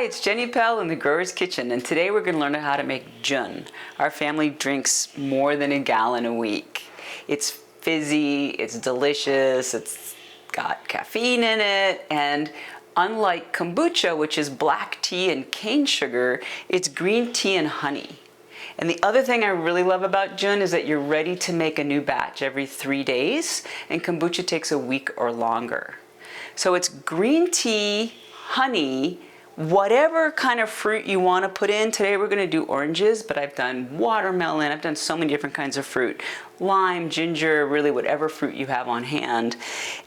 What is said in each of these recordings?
Hi, it's Jenny Pell in the Grower's Kitchen, and today we're going to learn how to make Jun. Our family drinks more than a gallon a week. It's fizzy, it's delicious, it's got caffeine in it, and unlike kombucha, which is black tea and cane sugar, it's green tea and honey. And the other thing I really love about Jun is that you're ready to make a new batch every 3 days, and kombucha takes a week or longer. So it's green tea, honey, whatever kind of fruit you want to put in. Today we're going to do oranges, but I've done watermelon, I've done so many different kinds of fruit. Lime, ginger, really whatever fruit you have on hand.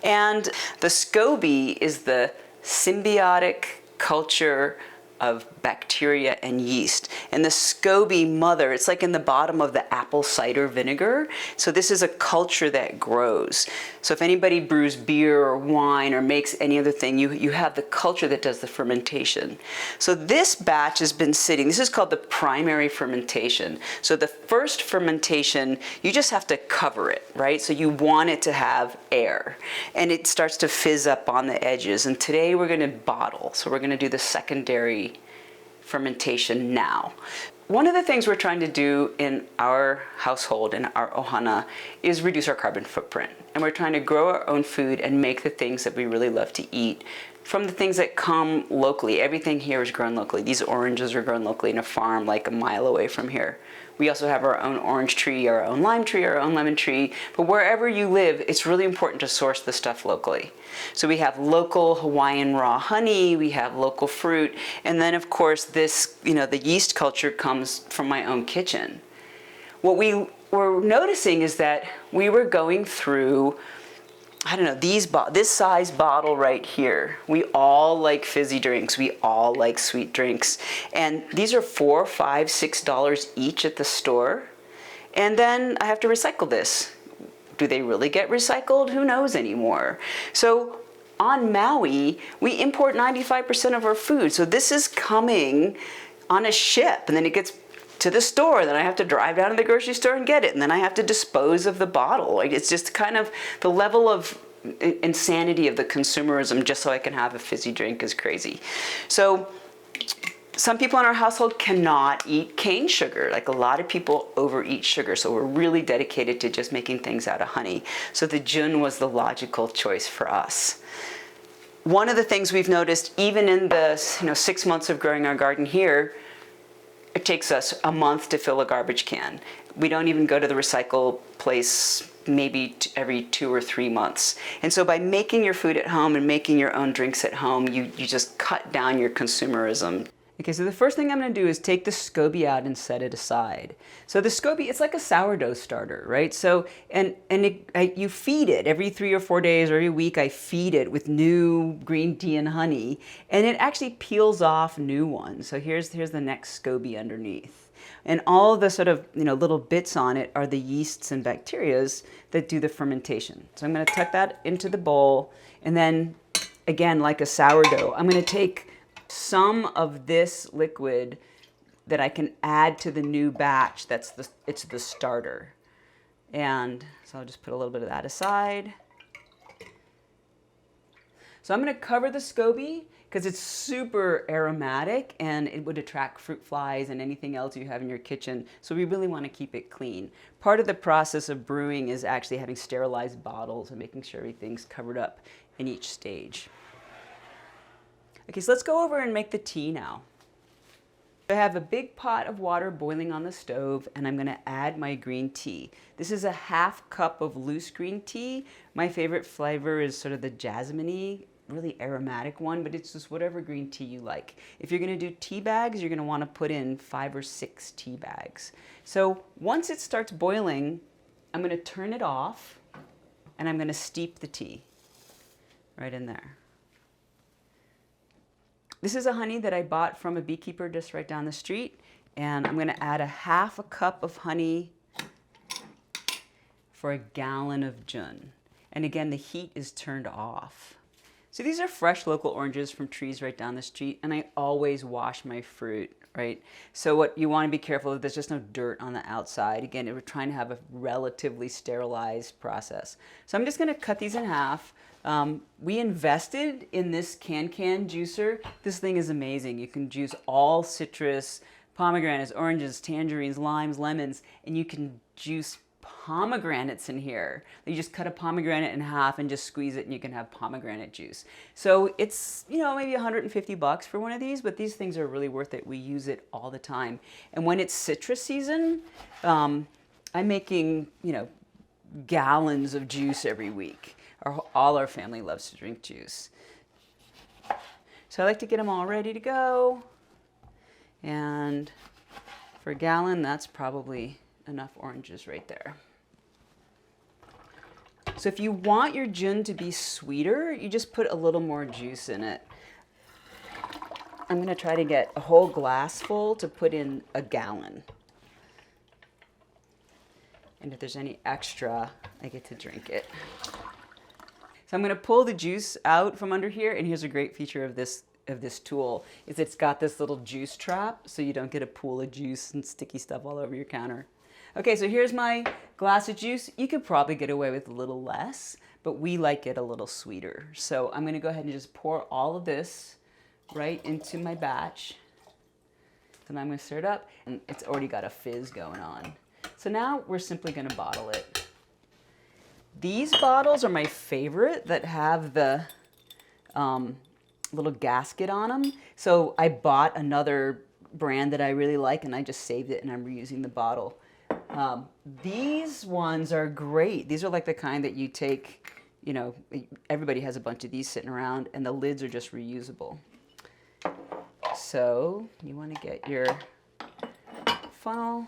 And the SCOBY is the symbiotic culture of bacteria and yeast. And the SCOBY mother, it's like in the bottom of the apple cider vinegar. So this is a culture that grows. So if anybody brews beer or wine or makes any other thing, you have the culture that does the fermentation. So this batch has been sitting, this is called the primary fermentation. So the first fermentation, you just have to cover it, right? So you want it to have air and it starts to fizz up on the edges. And today we're gonna bottle. So we're gonna do the secondary fermentation now. One of the things we're trying to do in our household, in our ohana, is reduce our carbon footprint. And we're trying to grow our own food and make the things that we really love to eat from the things that come locally. Everything here is grown locally. These oranges are grown locally in a farm like a mile away from here. We also have our own orange tree, our own lime tree, our own lemon tree. But wherever you live, it's really important to source the stuff locally. So we have local Hawaiian raw honey, we have local fruit, and then of course this, the yeast culture comes from my own kitchen. What we were noticing is that we were going through, this size bottle right here. We all like fizzy drinks. We all like sweet drinks. And these are $4, $5, $6 each at the store. And then I have to recycle this. Do they really get recycled? Who knows anymore? So on Maui, we import 95% of our food. So this is coming on a ship, and then it gets to the store, then I have to drive down to the grocery store and get it, and then I have to dispose of the bottle. Like, it's just kind of the level of insanity of the consumerism just so I can have a fizzy drink is crazy. So some people in our household cannot eat cane sugar. Like, a lot of people overeat sugar, so we're really dedicated to just making things out of honey. So the Jun was the logical choice for us. One of the things we've noticed, even in the 6 months of growing our garden here, it takes us a month to fill a garbage can. We don't even go to the recycle place maybe every 2 or 3 months. And so by making your food at home and making your own drinks at home, you just cut down your consumerism. Okay, so the first thing I'm gonna do is take the SCOBY out and set it aside. So the SCOBY, it's like a sourdough starter, right? So, you feed it every 3 or 4 days or every week. I feed it with new green tea and honey, and it actually peels off new ones. So here's the next SCOBY underneath. And all the sort of, little bits on it are the yeasts and bacterias that do the fermentation. So I'm gonna tuck that into the bowl, and then, again, like a sourdough, I'm gonna take some of this liquid that I can add to the new batch. It's the starter. And so I'll just put a little bit of that aside. So I'm gonna cover the SCOBY because it's super aromatic and it would attract fruit flies and anything else you have in your kitchen. So we really want to keep it clean. Part of the process of brewing is actually having sterilized bottles and making sure everything's covered up in each stage. Okay, so let's go over and make the tea now. I have a big pot of water boiling on the stove, and I'm gonna add my green tea. This is a ½ cup of loose green tea. My favorite flavor is sort of the jasmine-y, really aromatic one, but it's just whatever green tea you like. If you're gonna do tea bags, you're gonna wanna put in 5 or 6 tea bags. So once it starts boiling, I'm gonna turn it off, and I'm gonna steep the tea right in there. This is a honey that I bought from a beekeeper just right down the street, and I'm gonna add a ½ cup of honey for a gallon of Jun. And again, the heat is turned off. So these are fresh local oranges from trees right down the street, and I always wash my fruit, right? So what you want to be careful of, there's just no dirt on the outside. Again, we're trying to have a relatively sterilized process. So I'm just going to cut these in half. We invested in this can juicer. This thing is amazing. You can juice all citrus, pomegranates, oranges, tangerines, limes, lemons, and you can juice pomegranates in here. You just cut a pomegranate in half and just squeeze it and you can have pomegranate juice. So it's, you know, maybe 150 bucks for one of these, but these things are really worth it. We use it all the time. And when it's citrus season, I'm making, you know, gallons of juice every week. All our family loves to drink juice. So I like to get them all ready to go. And for a gallon, that's probably enough oranges right there. So if you want your Jun to be sweeter, you just put a little more juice in it. I'm going to try to get a whole glass full to put in a gallon. And if there's any extra, I get to drink it. So I'm going to pull the juice out from under here, and here's a great feature of this tool, is it's got this little juice trap so you don't get a pool of juice and sticky stuff all over your counter. Okay, so here's my glass of juice. You could probably get away with a little less, but we like it a little sweeter. So I'm going to go ahead and just pour all of this right into my batch. Then I'm going to stir it up, and it's already got a fizz going on. So now we're simply going to bottle it. These bottles are my favorite that have the little gasket on them. So I bought another brand that I really like, and I just saved it, and I'm reusing the bottle. These ones are great. These are like the kind that you take, you know, everybody has a bunch of these sitting around, and the lids are just reusable. So you want to get your funnel.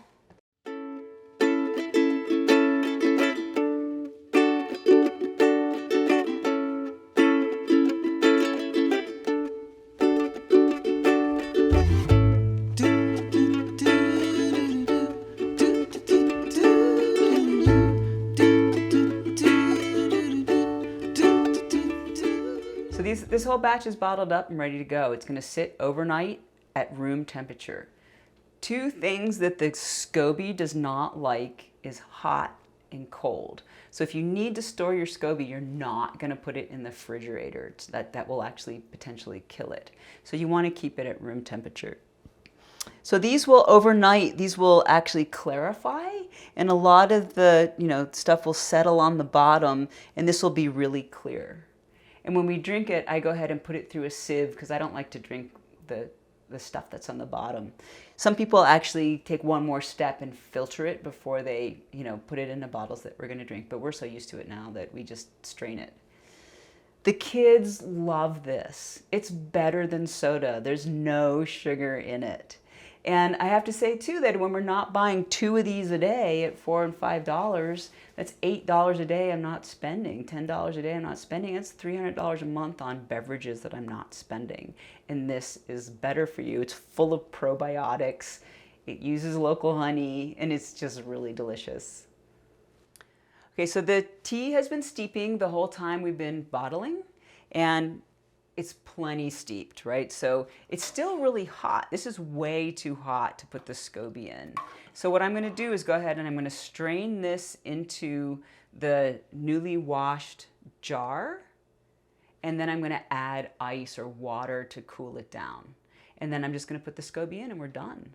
So this whole batch is bottled up and ready to go. It's going to sit overnight at room temperature. Two things that the SCOBY does not like is hot and cold. So if you need to store your SCOBY, you're not going to put it in the refrigerator. That will actually potentially kill it. So you want to keep it at room temperature. So these will overnight, these will actually clarify, and a lot of the, you know, stuff will settle on the bottom, and this will be really clear. And when we drink it, I go ahead and put it through a sieve because I don't like to drink the stuff that's on the bottom. Some people actually take one more step and filter it before they, you know, put it into bottles that we're going to drink, but we're so used to it now that we just strain it. The kids love this. It's better than soda. There's no sugar in it. And I have to say too that when we're not buying 2 of these a day at $4 and $5, that's $8 a day I'm not spending. $10 a day I'm not spending. That's $300 a month on beverages that I'm not spending. And this is better for you. It's full of probiotics. It uses local honey, and it's just really delicious. Okay, so the tea has been steeping the whole time we've been bottling, and it's plenty steeped, right? So it's still really hot. This is way too hot to put the SCOBY in. So what I'm gonna do is go ahead and I'm gonna strain this into the newly washed jar, and then I'm gonna add ice or water to cool it down. And then I'm just gonna put the SCOBY in and we're done.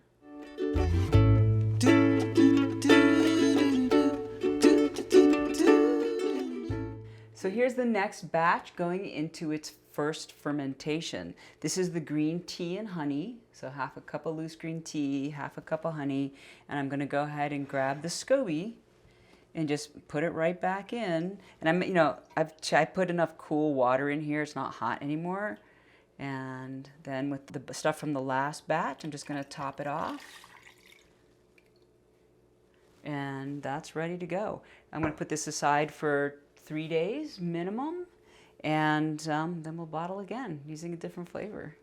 So here's the next batch going into its first fermentation. This is the green tea and honey. So half a cup of loose green tea, half a cup of honey, and I'm gonna go ahead and grab the SCOBY and just put it right back in. And I put enough cool water in here, it's not hot anymore. And then with the stuff from the last batch, I'm just gonna top it off. And that's ready to go. I'm gonna put this aside for 3 days minimum, and then we'll bottle again using a different flavor.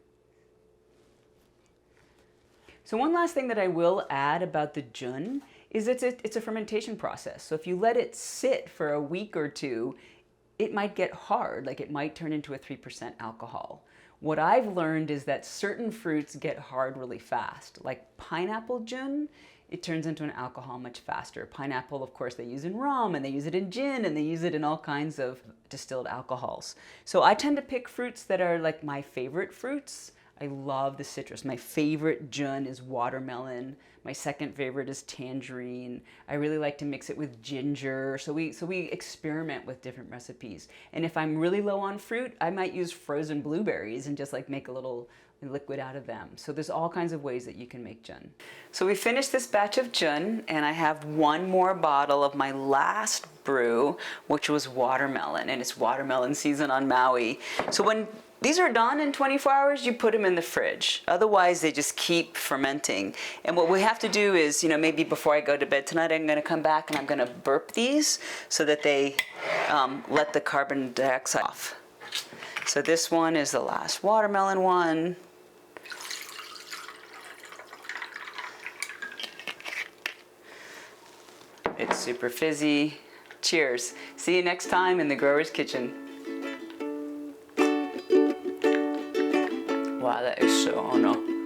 So one last thing that I will add about the Jun is it's a fermentation process. So if you let it sit for a week or two, it might get hard, like it might turn into a 3% alcohol. What I've learned is that certain fruits get hard really fast, like pineapple Jun, it turns into an alcohol much faster. Pineapple, of course, they use in rum, and they use it in gin, and they use it in all kinds of distilled alcohols. So I tend to pick fruits that are like my favorite fruits. I love the citrus. My favorite Jun is watermelon. My second favorite is tangerine. I really like to mix it with ginger. So we experiment with different recipes. And if I'm really low on fruit, I might use frozen blueberries and just like make a little liquid out of them. So there's all kinds of ways that you can make Jun. So we finished this batch of Jun, and I have one more bottle of my last brew, which was watermelon, and it's watermelon season on Maui. So when these are done in 24 hours, you put them in the fridge. Otherwise, they just keep fermenting. And what we have to do is, maybe before I go to bed tonight, I'm gonna come back and I'm gonna burp these so that they let the carbon dioxide off. So this one is the last watermelon one. It's super fizzy. Cheers. See you next time in the Grower's Kitchen. Wow, that is so, oh no.